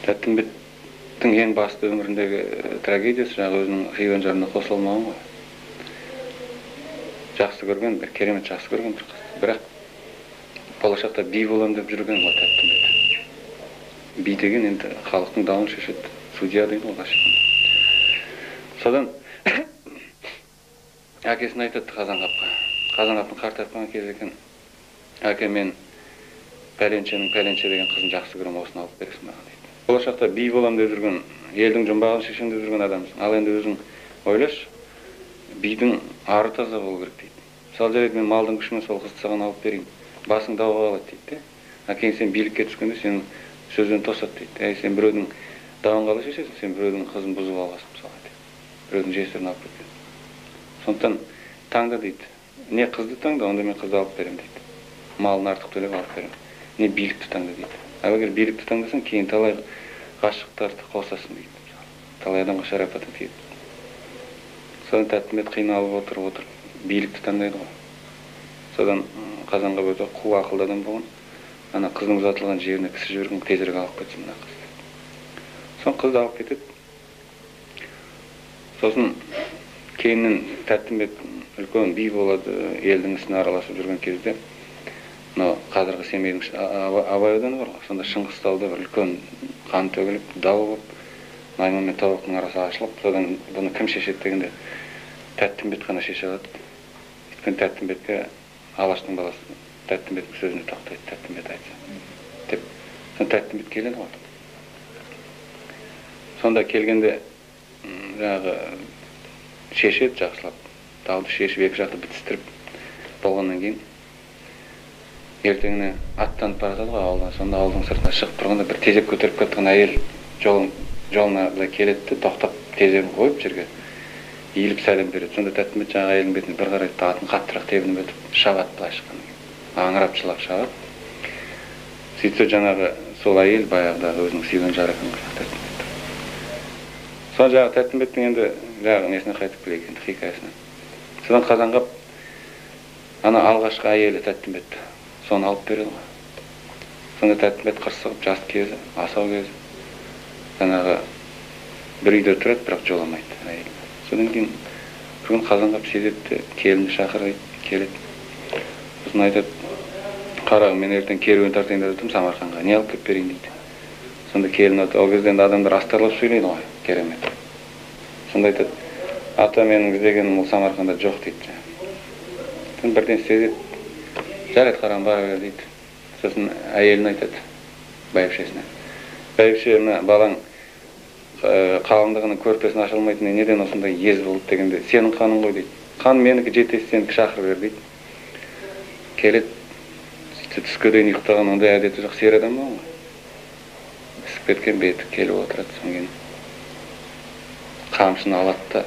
Тәттімбеттің ең басты өміріндегі трагедиясы жаңағы өзінің сүйген жарына қосыла алмаған ғой. Жақсы көрген, бір керемет жақсы көрген бір қыз. Бірақ болашақта би болам деп жүрген ғой Тәттімбет. Би деген енді халықтың дауын шешеді. Судья дейді ғой ғашықтан. Содан әкесін айтады Қазанғапқа. Қазанғаптың қартайып қалған кезі екен. Әке, мен пәленшенің пәленше деген қызын жақсы көремін, осыны алып бересің маған дейді. Болашақта би болам деп жүрген, елдің жұмбағын шешем деп жүрген адамсың. Ал енді өзің ойлашы, бидің ары таза болу керек дейді. Мысалы жарайды, мен малдың күшімен сол қызды саған алып берейін. Басың дауға қалады дейді. Әкең сен билікке түскенде сенің сөзден тосады дейді. Сен біреудің дауын қалай шешесің, сен біреудің қызын бұзып алғансың мысалға дейді. Біреудің жесірін алып кеткен. Сондықтан таңда дейді. Не қызды таңда, онда мен қызды алып беремін дейді. Малын артық төлеп алып беремін. Не билікті таңда дейді. Ал егер билікті таңдасаң, кейін талай ғашықтарды қосасың дейді. Талай адамға шарапаты тиеді. Содан Тәттімбет қиналып отыр, билікті таңдайды ғой. Содан Қазанғап өте қу ақылды адам болған. Ана қыздың ұзатылған жеріне кісі жіберген, тезірек алып кетсін мына қызды. Соң қызды алып кетеді. Сосын кейіннен Тәттімбет үлкен би болады, елдің ісіне араласып жүрген кезде қазіргі Семейдің Абай ауданы бар ғой, сонда Шыңғыстауда бір үлкен қан төгіліп, дау болып, маймыл мен тауықтың арасы ашылып, содан бұны кім шешеді дегенде Тәттімбет қана шеше алады. Өйткені Тәттімбетке Алаштың баласы Тәттімбеттің сөзіне тоқтайды, Тәттімбет айтса деп. Сонда Тәттімбет келеді ғой. Сонда келгенде жаңағы шешеді жақсылап, дауды шешіп екі жақты бітістіріп болғаннан кейін ертеңіне аттанып бара жатады ғой ауылдан. Сонда ауылдың сыртына шығып тұрғанда бір тезек көтеріп кеткен әйел жолына келеді де, тоқтап тезегін қойып жерге иіліп сәлем береді. Сонда Тәттімбет жаңағы әйелдің бетіне бір қарайды, атын қаттырақ тебініп өтіп шабады, былай шыққаннан кейін аңырап жылап шабады. Сөйтсе жаңағы сол әйел баяғыда өзінің сүйген жары екен Тәттімбет. Содан жаңағы Тәттімбеттің енді жаңағы несіне қайтып келейік енді хикаясына. Содан Қазанғап ана алғашқы әйелі Тәттімбет соны алып береді ғой. Сонда Тәттімбет қырсығып, жас кезі, асау кезі жаңағы бір үйде тұрады, бірақ жоламайды әйел. Содан кейін бір күн Қазанғап сезеді, келінді шақырайды, келеді. Сосын айтады, қарағым, мен ертең керуен тартайын деп жатырмын Самарқанға, не алып келіп берейін дейді. Сонда келін айтады, ол кезде адамдар астарлап сөйлейді ғой, керемет. Сонда айтады, ата, менің іздегенім ол Самарқанда жоқ дейді. Сосын бірден сезеді, жарайды қарағым, бара бер дейді. Сосын әйелін айтады, бәйбішесіне. Бәйбіше, мына балаң қалыңдығының көрпесін аша алмайтын, неден осындай ез болды дегенде, сенің қаның ғой дейді. Қан менікі жетесі, сенікі шақырып бер дейді. Келеді, түске дейін ұйықтаған, ондай әдеті жоқ сер адам болған ғой. Ісіп кеткен беті келіп отырады, содан кейін қамшыны алады да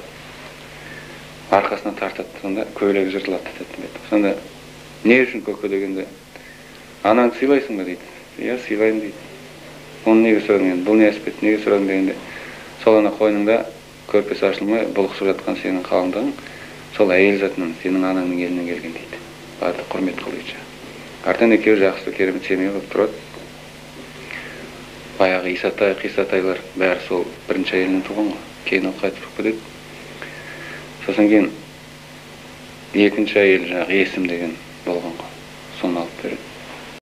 арқасына тартады, сонда көйлегі жыртылады Тәттімбет. Сонда не үшін көке дегенде, анаңды сыйлайсың ба дейді. Иә, сыйлаймын дейді. Оны неге сұрадың, бұл не әспет, неге сұрадың дегенде, сол ана қойныңда көрпесі ашылмай бұлықсып жатқан сенің қалыңдығың, сол әйел затынан, сенің анаңның елінен келген дейді. Барды құрмет қыл дейді. Артынан екеуі жақсы керемет семья болып тұрады. Баяғы Исатай, Қисатайлар бәрі сол бірінші әйелінен туған ғой. Кейін ол қайтып кетеді. Сосын кейін екінші әйел жаңағы Есім деген болған ғой. Соны алып береді.